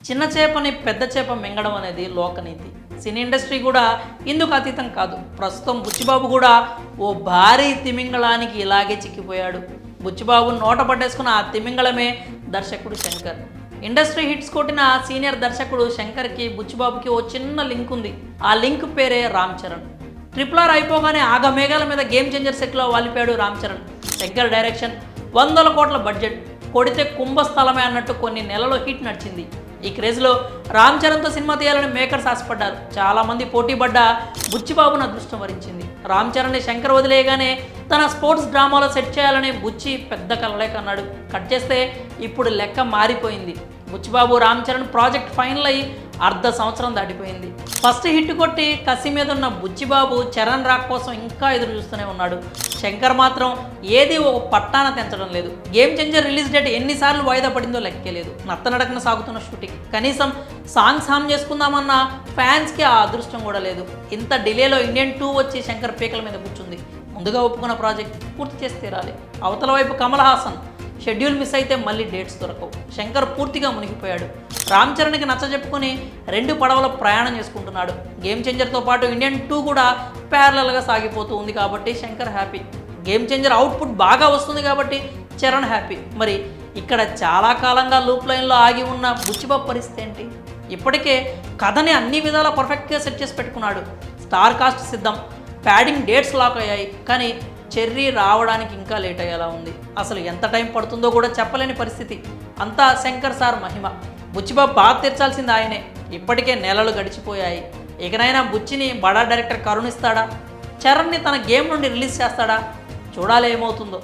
చిన్న చేపని పెద్ద చేప మింగడం అనేది లోకనీతి. సినీ ఇండస్ట్రీ కూడా ఇందుకు అతీతం కాదు. ప్రస్తుతం బుచ్చిబాబు కూడా ఓ భారీ తిమింగళానికి ఇలాగే చిక్కిపోయాడు. బుచ్చిబాబు నోట పట్టేసుకున్న ఆ తిమింగళమే దర్శకుడు శంకర్. ఇండస్ట్రీ హిట్స్ కొట్టిన సీనియర్ దర్శకుడు శంకర్కి బుచ్చిబాబుకి ఓ చిన్న లింక్ ఉంది. ఆ లింక్ పేరే రామ్ చరణ్. RRR అయిపోగానే ఆగమేఘాల మీద గేమ్ చేంజర్ సెట్లో వాలిపాడు రామ్ చరణ్. శంకర్ డైరెక్షన్, 100 కోట్ల బడ్జెట్, కొడితే కుంభస్థలమే అన్నట్టు కొన్ని నెలలు హిట్ నడిచింది. ఈ క్రేజ్లో రామ్ చరణ్తో సినిమా తీయాలని మేకర్స్ ఆశపడ్డారు. చాలామంది పోటీ పడ్డ బుచ్చిబాబును అదృష్టం వరించింది. రామ్ చరణ్ని శంకర్ వదిలేయగానే తన స్పోర్ట్స్ డ్రామాలో సెట్ చేయాలని బుచ్చి పెద్ద కలలే కన్నాడు. కట్ చేస్తే ఇప్పుడు లెక్క మారిపోయింది. బుచ్చిబాబు రామ్ చరణ్ ప్రాజెక్ట్ ఫైనల్ అయ్యి అర్ధ సంవత్సరం దాటిపోయింది. ఫస్ట్ హిట్ కొట్టి కసి మీద ఉన్న బుచ్చిబాబు చరణ్ రాక్ కోసం ఇంకా ఎదురు చూస్తూనే ఉన్నాడు. శంకర్ మాత్రం ఏది ఒక పట్టాన తెంచడం లేదు. గేమ్ చేంజర్ రిలీజ్ డేట్ ఎన్నిసార్లు వాయిదా పడిందో లెక్కేలేదు. నత్తనడకన సాగుతున్న షూటింగ్, కనీసం సాంగ్స్ హామ్ చేసుకుందామన్న ఫ్యాన్స్కి ఆ అదృష్టం కూడా లేదు. ఇంత డిలేలో ఇండియన్ 2 వచ్చి శంకర్ పీకల మీద కూర్చుంది. ముందుగా ఒప్పుకున్న ప్రాజెక్ట్ పూర్తి చేసి తీరాలి. అవతల వైపు కమల్ హాసన్ షెడ్యూల్ మిస్ అయితే మళ్ళీ డేట్స్ దొరకవు. శంకర్ పూర్తిగా మునిగిపోయాడు. రామ్ చరణ్కి నచ్చజెప్పుకుని 2 పడవల ప్రయాణం చేసుకుంటున్నాడు. గేమ్ చేంజర్తో పాటు ఇండియన్ 2 కూడా ప్యారలల్గా సాగిపోతూ ఉంది కాబట్టి Shankar happy. Game changer output బాగా వస్తుంది కాబట్టి చరణ్ హ్యాపీ. మరి ఇక్కడ చాలా కాలంగా లూప్ లైన్లో ఆగి ఉన్న బుచ్చిబాబు పరిస్థితి ఏంటి? ఇప్పటికే కథని అన్ని విధాలా పర్ఫెక్ట్గా సెట్ చేసి పెట్టుకున్నాడు. స్టార్ కాస్ట్ సిద్ధం, ప్యాడింగ్ డేట్స్ లాక్ అయ్యాయి. కానీ చెర్రీ రావడానికి ఇంకా లేట్ అయ్యేలా ఉంది. అసలు ఎంత టైం పడుతుందో కూడా చెప్పలేని పరిస్థితి. అంతా శంకర్ సార్ మహిమ. బుచ్చిబాబు బాగా తీర్చాల్సింది ఆయనే. ఇప్పటికే నెలలు గడిచిపోయాయి. ఇకనైనా బుచ్చిని బడా డైరెక్టర్ కరుణిస్తాడా? చరణ్ని తన గేమ్ నుండి రిలీజ్ చేస్తాడా? చూడాలి ఏమవుతుందో.